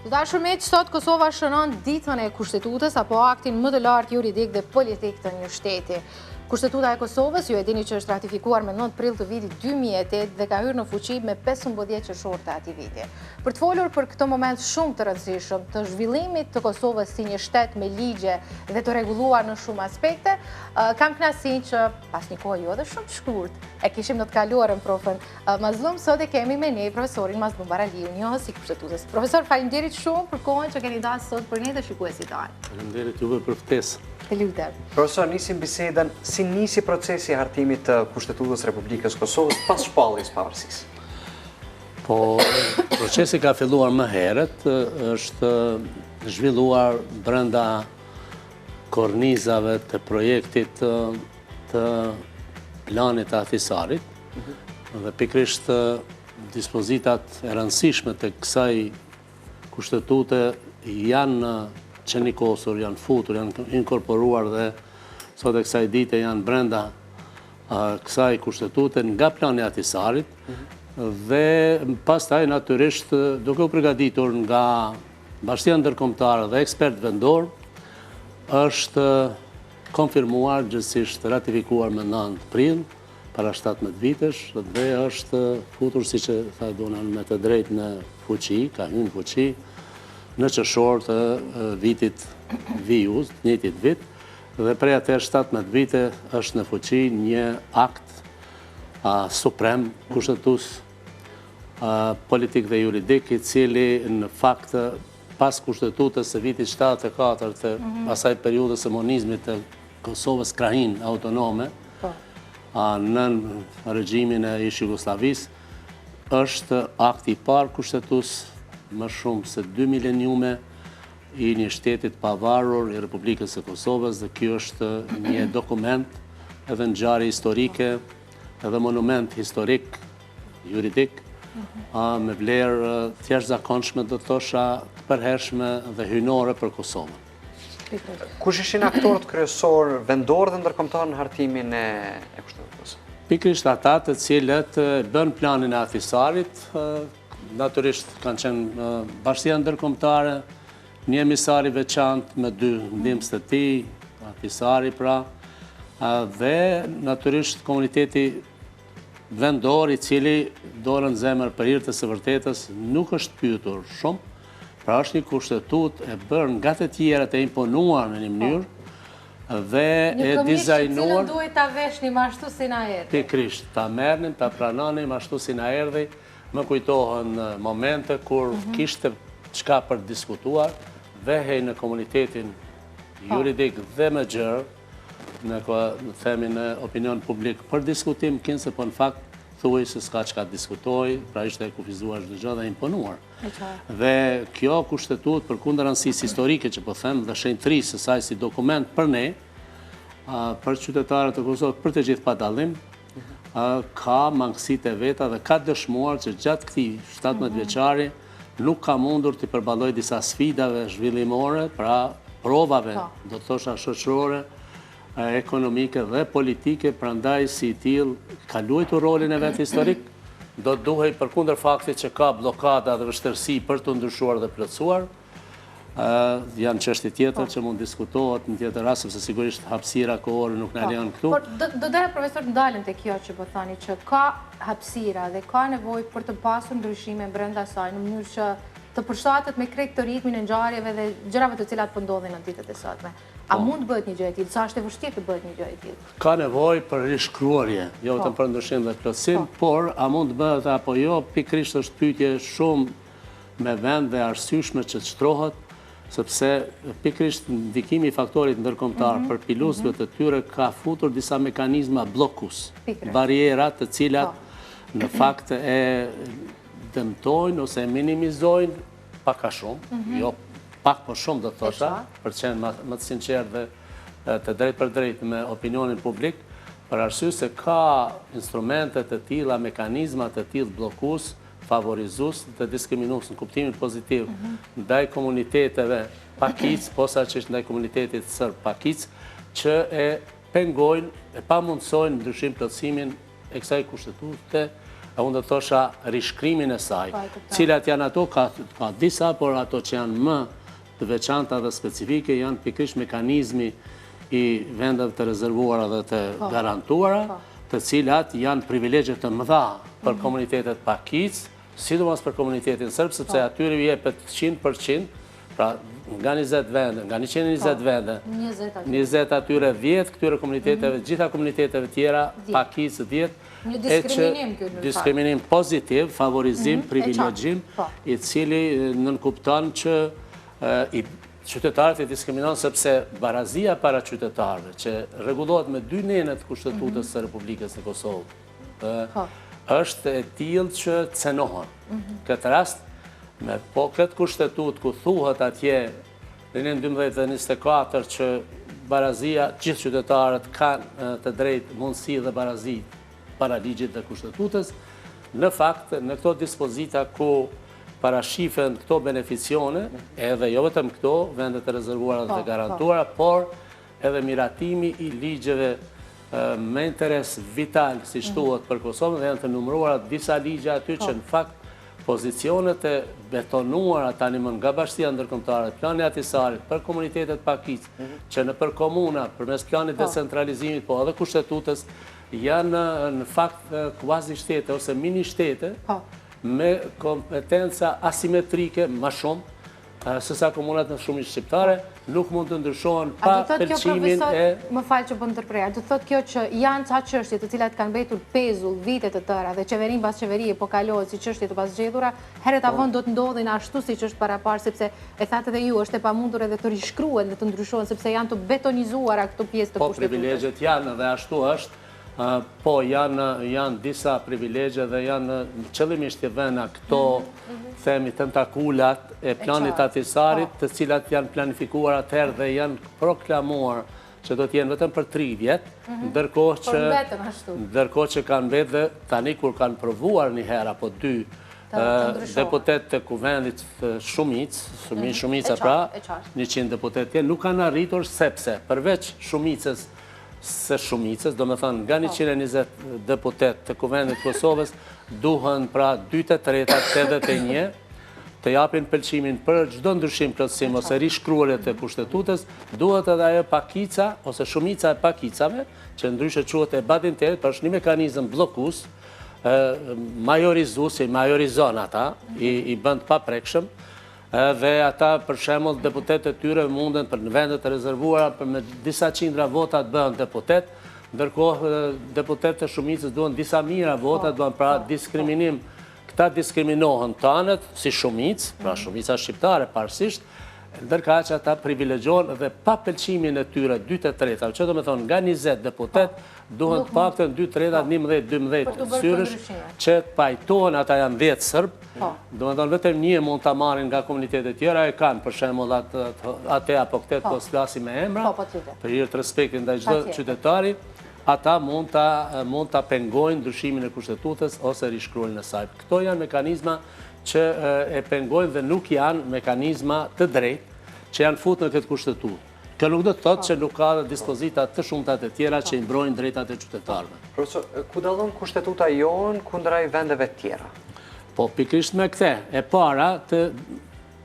Të dashur miq, sot Kosova shënon ditën e Kushtetutës apo aktin më të lartë juridik dhe politik të një shteti. Kushtetuta e Kosovës, ju e dini që është ratifikuar me 9 prill të vitit 2008 dhe ka hyrë në fuqi me 15 qershor të atij viti. Për të folur për këtë moment shumë të rëndësishëm të zhvillimit të Kosovës si një shtet me ligje dhe të rregulluar në shumë aspekte, kam kënaqësinë që pas një kohë jo dhe shumë të shkurtë e kishim në të kaluarën profën Mazlum, sot e kemi me ne profesorin Mazlum Baraliu, njohës i Kushtetutës. Profesor, faleminderit shumë për kohën që keni dhënë sot për ne dhe shikuesit tanë. Faleminderit juve për ftesën. Profesor, nisim bisedën, si nisi procesi i hartimit të Kushtetutës Republikës Kosovës pas shpalljes pavarësisë? Po, procesi ka filluar më herët, është zhvilluar brenda kornizave të projektit të planit të Ahtisarit, dhe pikrisht dispozitat e rëndësishme të kësaj kushtetute janë qenikosur, janë futur, janë inkorporuar dhe sot e kësaj dite janë brenda kësaj kushtetute nga plani Ahtisarit dhe pastaj natyrisht duke u përgatitur nga Bashkia Ndërkombëtare dhe ekspert vendor, është konfirmuar, gjithsesi ratifikuar me 9 prill para 17 vitesh dhe është futur, siç e tha Donan, me të drejtë në fuqi, ka hyrë në fuqi në qershor të vitit vijuz, të njëjtit vit, dhe prej atëherë 17 vite është në fuqi një akt suprem kushtetues politik dhe juridik, i cili në fakt pas kushtetutës së vitit 74 të asaj periudhës së monizmit të Kosovës krahin autonome në regjimin e ish Jugosllavisë, është akti i parë kushtetues më shumë se 2 mileniume i një shtetit pavarur i Republikës së Kosovës, dhe kjo është një dokument edhe ngjarje historike, edhe monument historik, juridik, me vlerë të jashtëzakonshme, do të thosha të përhershme dhe hyjnore për Kosovën. Kush ishin aktorët kryesor vendor dhe ndërkombëtar në hartimin e Kushtetutës? Pikrisht ata të cilët bën planin e Ahtisarit, natyrisht kanë qenë Bashkia Ndërkombëtare, një emisar i veçantë me 2 ndihmës të tij, Ahtisari pra, dhe natyrisht komuniteti vendor, i cili dorën zemër për hir të së vërtetës nuk është pyetur shumë, pra është një kushtetutë e bërë nga të tjerat, e imponuar në një mënyrë dhe e dizajnuar. Një duhet ta veshnim ashtu si na erdhi. Pikrisht, ta merrnim, ta pranonim ashtu si na erdhi. Më kujtohen momente kur kishte çka për diskutuar, vehej në komunitetin juridik dhe më gjerë, në opinion publik për diskutim, kinse po në fakt thuaj se s'ka çka diskutoj, pra ishte e kufizuar çdo gjë dhe imponuar. Dhe kjo kushtetutë, përkundër rëndësisë historike që po them dhe shenjtërisë së saj si dokument për ne, për qytetarët e Kosovës, për të gjithë pa dallim, ka mangësitë e veta dhe ka dëshmuar që gjatë këtij 17 vjeçari nuk ka mundur të përballojë disa sfidave zhvillimore, pra provave, do të thosha shoqërore, ekonomike dhe politike, prandaj si i tillë ka luajtur rolin e vet historik, do të duhej përkundër faktit që ka bllokada dhe vështirësi për të ndryshuar dhe plotësuar. Janë çështje tjetër që mund diskutohet në tjetër rast, sepse sigurisht hapësira kohore nuk na lejon këtu. Por do doja profesor të ndalem te kjo që po thani, që ka hapësira dhe ka nevojë për të pasur ndryshime brenda saj në mënyrë që të përshtatet me krejt të ritmin e ngjarjeve dhe gjërave të cilat po ndodhin në ditët e sotme. A mund të bëhet një gjë e tillë? Sa është e vështirë të bëhet një gjë e tillë? Ka nevojë për rishkruarje, jo vetëm për ndryshim dhe plotësim, por a mund të bëhet apo jo, pikërisht është pyetje shumë me vend dhe arsyeshme që çtrohet, sepse pikërisht ndikimi i faktorit ndërkombëtar për piluzëve të tyre ka futur disa mekanizma bllokues, barriera të cilat në fakt e dëmtojnë ose e minimizojnë pak a shumë, jo pak po shumë do të thosha, për të qenë më të sinqert dhe të drejt për drejt me opinionin publik, për arsye se ka instrumente të tilla, mekanizma të tillë bllokues, favorizues dhe diskriminues në kuptimin pozitiv ndaj komuniteteve pakic, posaçërisht ndaj komunitetit serb pakic, që e pengojnë, e pamundsojnë ndryshim plotësimin e kësaj kushtetute unë do thosha rishkrimin e saj, cilat janë ato, ka disa, por ato që janë më të veçanta dhe specifike, janë pikërisht mekanizmi i vendeve të rezervuara dhe të garantuara, të cilat janë privilegje të mëdha për komunitetet pakicë, sidomos për komunitetin sërb, sepse atyre jepet 100%, pra nga 20 vende, nga 120 vende, 20 atyre 10 këtyre komuniteteve, gjitha komuniteteve tjera, pakicë 10, një diskriminim kjo në fakt. Diskriminim pozitiv, favorizim, privilegjim, i cili nënkupton që qytetarët i diskriminon sepse barazia para qytetarëve, që rregullohet me 2 nenet kushtetutës së Republikës së Kosovës, është e tillë që cenohen. Këtë rast, po këtë kushtetut ku thuhet atje në 12 dhe 24 që barazia, gjithë qytetarët kanë të drejtë mundësi dhe barazi para ligjit dhe kushtetutës, në fakt, në këto dispozita ku parashifen këto beneficione, edhe jo vetëm këto, vendet e rezervuara dhe garantuara, por edhe miratimi i ligjeve me interes vital, si shtuhet për Kosovën, dhe janë të numëruara disa ligje aty që në fakt pozicionet e betonuara tani më nga Bashkia Ndërkombëtare, plani Atisarit për komunitetet pakicë, që në për komuna, përmes planit decentralizimit, po edhe kushtetutës, janë në fakt kuazi shtete ose mini shtete, me kompetenca asimetrike ma shumë, sësa komunat në shumit shqiptare, nuk mund të ndryshohen pa pëlqimin e... Më falë që bëndë tërpreja, do thot kjo që janë ca çështje të cilat kanë mbetur pezull vite të tëra dhe qeverin pas qeverie po kalohet si çështje të pasgjedhura, herët avon do të ndodhin ashtu si që është paraparë, sepse e thatë edhe ju, është e pamundur edhe të rishkruhen dhe të ndryshohen, sepse janë të betonizuara këto pjesë të kushtetutës. Po privilegjet janë dhe ashtu është, po janë disa privilegje dhe janë qëllimisht të vëna këto themi tentakulat e planit Atisarit, të cilat janë planifikuar atëherë dhe janë proklamuar që do t'jenë vetëm për 3 vjetë, ndërkohë që kanë mbetë dhe tani kur kanë provuar një herë apo 2 deputet të kuvendit shumica pra, 100 deputet tjenë, nuk kanë arritur sepse përveç shumicës, do me thënë, nga 120 deputet të kuvendit Kosovës, duhen pra 2/3, 81, të japin pëlqimin për çdo ndryshim plotësim ose rishkruarje të kushtetutës, duhet edhe ajo pakica ose shumica e pakicave, që ndryshe quhet e badinterit, për është një mekanizëm bllokues, majorizues, majorizon ata, i bënd pa prekshëm, dhe ata për shembull deputetët e tyre munden për në vendet të rezervuara për me disa qindra vota të bëhen deputet, ndërkohë deputetët e shumicës duhen disa mijëra vota, duhen pra diskriminim. Këta diskriminohen të anët si shumicë, pra shumica shqiptare parësisht, ndërka që ata privilegjohen dhe pa pëlqimin e tyre 2/3, që do me thonë nga 20 deputet, duhen të paktën 2/3, 11-12 syrësh, që të pajtohen, ata janë 10 sërbë, do me thonë vetëm një mund të marrin nga komunitetet tjera, e kanë për shembull atë apo këtë po s'flasi me emra, për hir të respektin ndaj çdo qytetari, ata mund ta pengojnë ndryshimin e kushtetutës ose rishkruajnë e saj. Këto janë mekanizma që e pengojnë dhe nuk janë mekanizma të drejtë që janë futur në këtë kushtetutë. Kjo nuk do të thotë që nuk ka dispozita të shumta të tjera që i mbrojnë drejtat e qytetarëve. Profesor, ku dallon kushtetuta jon kundrej vendeve të tjera? Po pikërisht me këtë, e para të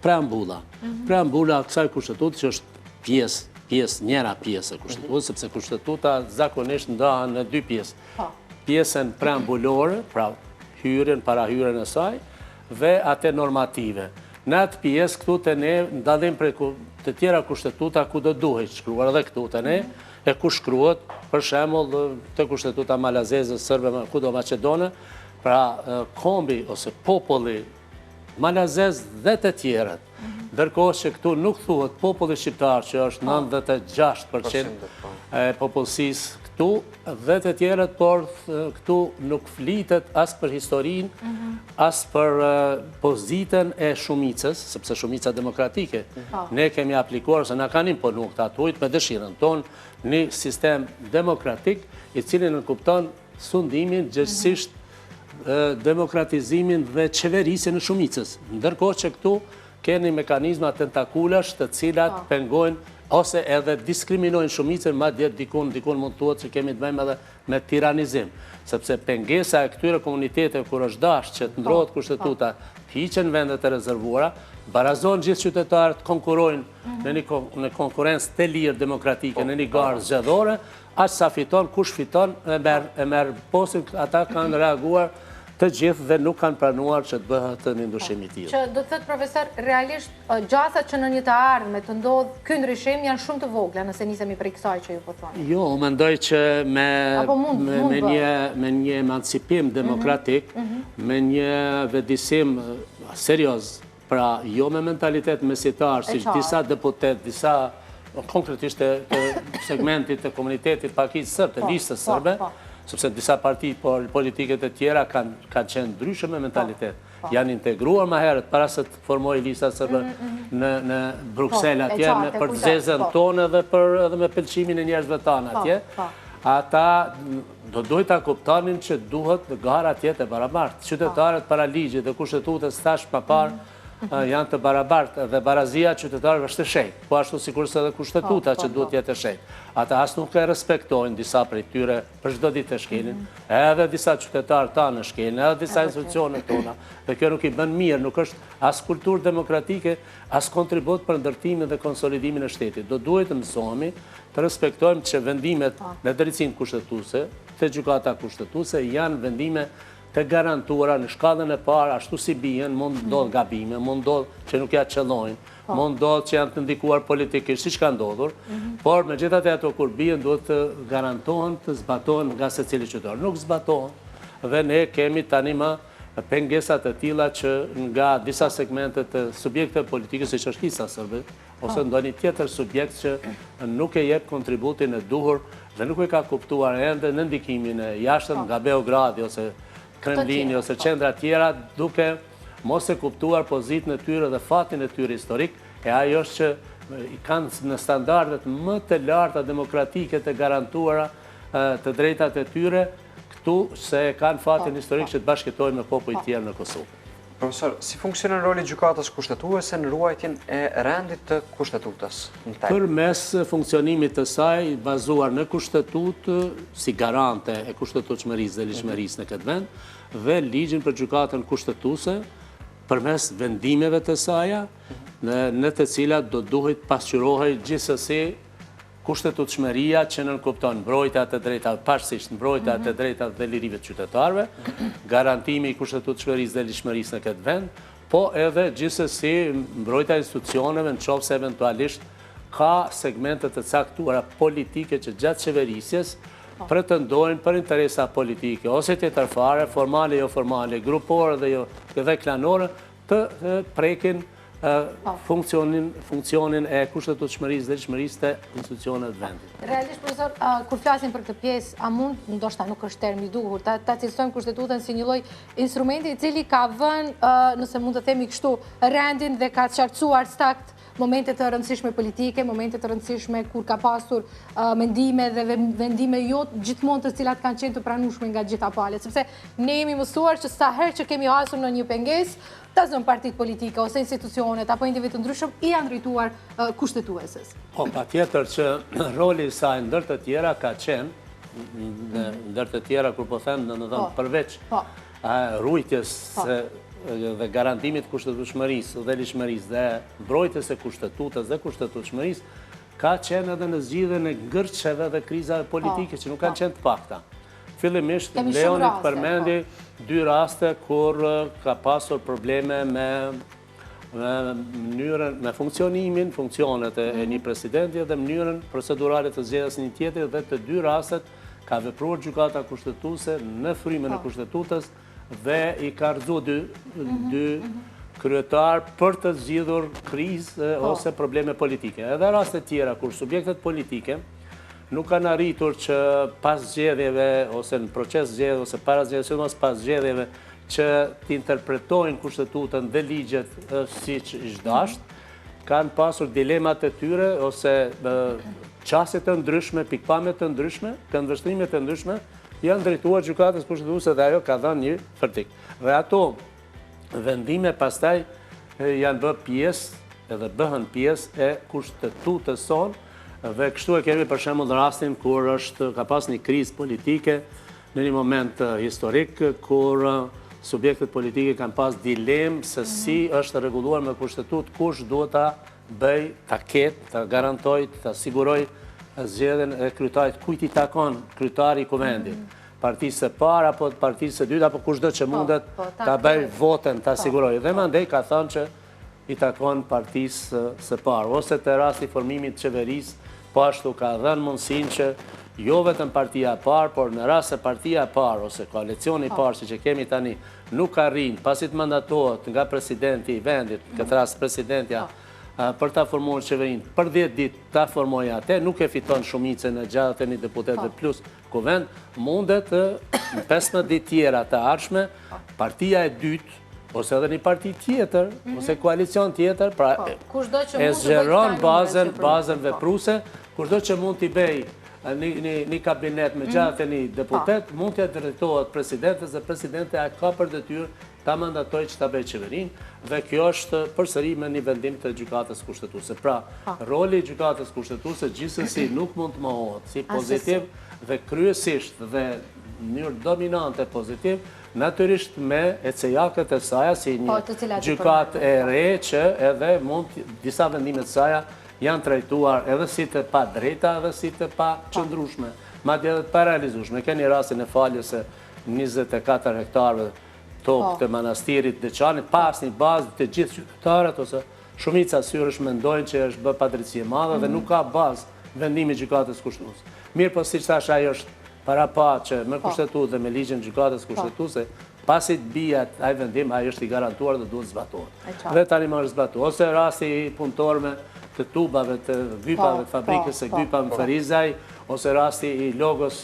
preambulla. Preambulla kësaj kushtetutë që është njëra pjesë e kushtetutës, sepse kushtetuta zakonisht ndahen në 2 pjesë. Pjesën preambulore, pra hyrjen, parahyrjen e saj, dhe atë normative. Në atë pjesë këtu të ne ndallim prej të tjera kushtetuta ku do duhet shkruar edhe këtu të ne, e ku shkruhet, për shembull të kushtetuta malazeze, sërbe, kudo Maqedone, pra kombi ose populli malazez dhe të tjerët. Ndërkohë që këtu nuk thuhet populli shqiptar, që është 96% e popullsisë këtu, dhe të tjerët, por këtu nuk flitet as për historinë, as për pozitën e shumicës, sepse shumica demokratike. Ne kemi aplikuar, se na kanë imponu këta tujt me dëshirën tonë një sistem demokratik, i cili nënkupton sundimin, gjithësisht demokratizimin dhe qeverisjen e shumicës. Ndërkohë që këtu keni mekanizma tentakulash të cilat pengojnë ose edhe diskriminojnë shumicën, madje dikun mund të thuhet që kemi të bëjmë edhe me tiranizim. Sepse pengesa e këtyre komuniteteve kur është dashur që të ndrohet kushtetuta, të hiqen vendet e rezervuara, barazon gjithë qytetarët, konkurrojnë në konkurrencë të lirë demokratike, në një garë zgjedhore, aq sa fiton, kush fiton, e merr postin, ata kanë reaguar të gjithë dhe nuk kanë pranuar që të bëhet një ndryshim i tillë. Që do të thëtë, profesor, realisht gjasat që në një të ardhme të ndodhë ky ndryshim janë shumë të vogla, nëse nisemi prej kësaj që ju po thoni. Jo, mendoj që me një emancipim demokratik, me një vendisim serioz, pra jo me mentalitet mesetar, si disa deputet, disa konkretisht të segmentit të komunitetit pakisë sërbe, të listës sërbe, sepse disa parti politiket e tjera kanë qenë ndryshme me mentalitet. Janë integruar më herët para se të formojë lista sërbe në Bruxelles atje, për të zezën tonë dhe me pëlqimin e njerëzve tanë atje. Ata do duhet ta kuptonin që duhet në gara tjetë e barabartë. Qytetarët para ligjit dhe kushtetutës tash më parë janë të barabartë dhe barazia qytetarëve është e shenjtë, po ashtu sikurse edhe kushtetuta që duhet jetë e shenjtë. Ata as nuk e respektojnë disa prej tyre për çdo ditë të shkelin, edhe disa qytetarë tanë shkelin, edhe disa institucione tona, dhe kjo nuk i bën mirë, nuk është as kulturë demokratike, as kontribut për ndërtimin dhe konsolidimin e shtetit. Do duhet të mësohemi të respektojmë që vendimet në drejtsinë kushtetuese, te gjykata kushtetuese janë vendime të garantuara në shkallën e parë, ashtu si bien, mund ndodh gabime, mund ndodh që nuk ja qëllojnë, mund ndodh që janë të ndikuar politikisht, siç ka ndodhur, por megjithatë ato kur bien duhet të garantohen, të zbatohen nga secili qytetar. Nuk zbatohen dhe ne kemi tani më pengesa të tilla që nga disa segmente të subjekteve politike, siç është Lista sërbe, ose ndonjë tjetër subjekt që nuk e jep kontributin e duhur dhe nuk e ka kuptuar ende në ndikimin e jashtëm nga Beogradi ose Kremlini ose qendra tjera, duke mos e kuptuar pozitën e tyre dhe fatin e tyre historik, e ajo është që i kanë në standardet më të larta demokratike të garantuara të drejtat e tyre, këtu se kanë fatin historik që të bashkëtojnë me popull tjerë në Kosovë. Profesor, si funksionon roli gjykatës kushtetuese në ruajtjen e rendit të kushtetutës? Përmes funksionimit të saj, bazuar në kushtetutë, si garante e kushtetutshmërisë dhe ligjshmërisë në këtë vend, dhe ligjin për gjykatën kushtetuese, përmes vendimeve të saja, në të cilat do duhet pasqyrohej gjithsesi kushtetutshmëria që nënkupton mbrojtja të drejtave, pavarësisht mbrojtja të drejtave dhe lirive të qytetarëve, garantimi i kushtetutshmërisë dhe ligjshmërisë në këtë vend, po edhe gjithsesi mbrojtja e institucioneve nëse eventualisht ka segmente të caktuara politike që gjatë qeverisjes pretendojnë për interesa politike, ose tjetërfare, formale, jo formale, grupore dhe klanore, të prekin funksionin e kushtetutshmërisë dhe ligjshmërisë të institucioneve të vendit. Realisht, profesor, kur flasim për këtë pjesë, a mund, ndoshta nuk është termi i duhur, ta cilësojmë kushtetutën si një lloj instrumenti i cili ka vënë, nëse mund të themi kështu, rendin dhe ka qartësuar stakt momente të rëndësishme politike, momente të rëndësishme kur ka pasur mendime dhe vendime jo gjithmonë të cilat kanë qenë të pranueshme nga gjitha palët, sepse ne jemi mësuar që sa herë që kemi hasur në një pengesë, ta zënë partitë politike ose institucionet apo individ të ndryshëm i janë drejtuar kushtetueses. Po, patjetër që roli i saj ndër të tjera ka qenë, ndër të tjera kur po them, domethënë përveç ruajtjes dhe garantimit kushtetutshmërisë dhe ligjshmërisë dhe mbrojtjes së kushtetutës dhe kushtetutshmërisë, ka qenë edhe në zgjidhjen e ngërçeve dhe krizave politike që nuk kanë qenë të pakta. Fillimisht Leonid përmendi 2 raste kur ka pasur probleme me funksionet e një presidenti dhe mënyrën procedurale të zgjedhjes një tjetër, dhe të 2 rastet ka vepruar gjykata kushtetuese në frymën e kushtetutës dhe i ka rrëzu 2 kryetar për të zgjidhur krizë ose probleme politike. Edhe raste tjera kur subjektet politike nuk kanë arritur që pas zgjedhjeve ose në proces zgjedhje ose para zgjedhjeve, sidomos pas zgjedhjeve, që të interpretojnë kushtetutën dhe ligjet siç është dashur, kanë pasur dilemat e tyre ose çësje të ndryshme, pikpamje të ndryshme, këndvështrime të ndryshme, janë drejtuar gjykatës kushtetuese dhe ajo ka dhënë një verdikt. Dhe ato vendime pastaj janë bërë pjesë edhe bëhen pjesë e kushtetutës sonë Dhe kështu e kemi për shembull rastin kur ka pas një krizë politike në një moment historik, kur subjektet politike kanë pas dilemë se si është rregulluar me kushtetut kush duhet ta bëj, ta ketë, ta garantoj, ta siguroj zgjedhjen e kryetarit, kujt i takon kryetari i kuvendit. Partisë së parë apo partisë së dytë apo kushdo që mundet ta bëj votën, ta siguroj. Dhe mandej ka thënë që i takon partisë së parë, ose të rasti formimit të qeverisë, po ashtu ka dhënë mundësinë që jo vetëm partia e parë, por në rast se partia e parë ose koalicioni i parë që kemi tani nuk arrin pasi të mandatohet nga presidenti i vendit, këtë rast presidentja, për ta formuar qeverinë, për 10 ditë ta formojë atë, nuk e fiton shumicën e gjatë të një deputetëve plus kuvend, mundet në 15 ditë tjera të ardhshme, partia e dytë, ose edhe një parti tjetër, ose koalicion tjetër, pra e zgjeron bazën vepruse, kushdo që mund t'i bëj një kabinet me gjatë një deputet, mund t'ja drejtohet presidentes dhe presidente a ka për detyrë ta mandatoj që ta bëj qeverinë, dhe kjo është përsëri me një vendim të gjykatës kushtetuese. Pra, roli i gjykatës kushtetuese gjithsesi nuk mund të mohohet si pozitiv dhe kryesisht dhe në mënyrë dominante pozitiv, natyrisht me ecejakët e saja si një gjykatë e re që edhe mund disa vendimet saja janë trajtuar edhe si të pa drejta edhe si të pa qëndrueshme, madje edhe të pa realizueshme. Keni rastin e faljes së 24 hektarëve tokë të manastirit Deçanit, pas një bazë të gjithë qytetarët ose shumica syrësh mendojnë që është bë padrejtësi e madhe dhe nuk ka bazë vendimi i gjykatës kushtetuese. Mirë, po siç thash, ajo është parapat që me kushtetues dhe me ligjin e gjykatës kushtetuese, pasi të bijat ai vendim, ai është i garantuar dhe duhet zbatohet. Dhe tani më është zbatuar. Ose rasti i punëtorëve të tubave, të gypave, të fabrikës e gypave në Ferizaj, ose rasti i logos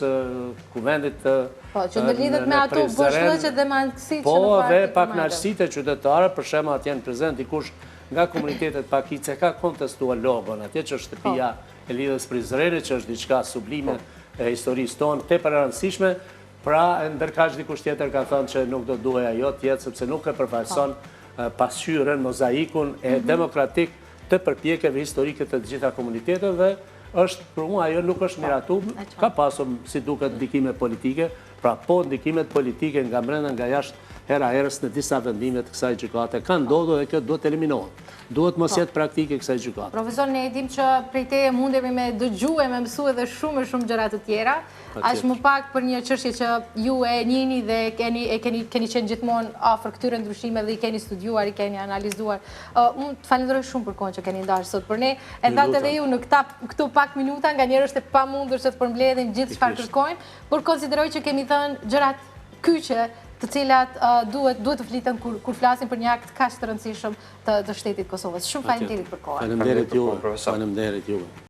kuvendit të që ndërlidhet me ato boshllëqe dhe malëksit që po dhe pak knaqësitë e qytetarë, për shembull atje në prezent dikush nga komunitetet pakice ka kontestuar logon, atje që është shtëpia e lidhjes Prizrenit, që është diçka sublime e historisë tonë, tepër e rëndësishme, pra ndërkaq dikush tjetër ka thënë që nuk do duhej ajo tjetër sepse nuk e përfaqëson pasqyrën, mozaikun e demokratik të përpjekjeve historike të gjitha komuniteteve, është për mua ajo nuk është miratuar, ka pasur si duket ndikime politike, pra po ndikimet politike nga brenda nga jashtë hera herës në disa vendime të kësaj gjykate kanë ndodhur dhe kjo duhet eliminohet. Duhet mos jetë praktike kësaj gjykate. Profesor, ne e dim që prej teje mundemi me dëgjue, me mësue dhe shumë gjëra të tjera. Aq më pak për një çështje që ju e njihni dhe keni qenë gjithmonë afër këtyre ndryshimeve dhe i keni studiuar, i keni analizuar. Unë të falenderoj shumë për kohën që keni ndarë sot për ne. E thatë edhe ju në këto pak minuta, nganjëherë është e pamundur që të përmbledhim gjithë çfarë kërkojmë, por konsideroj që kemi thënë gjërat kyçe të cilat duhet të fliten kur flasim për një akt kaq të rëndësishëm të shtetit Kosovës. Shumë faleminderit për kohën. Faleminderit juve.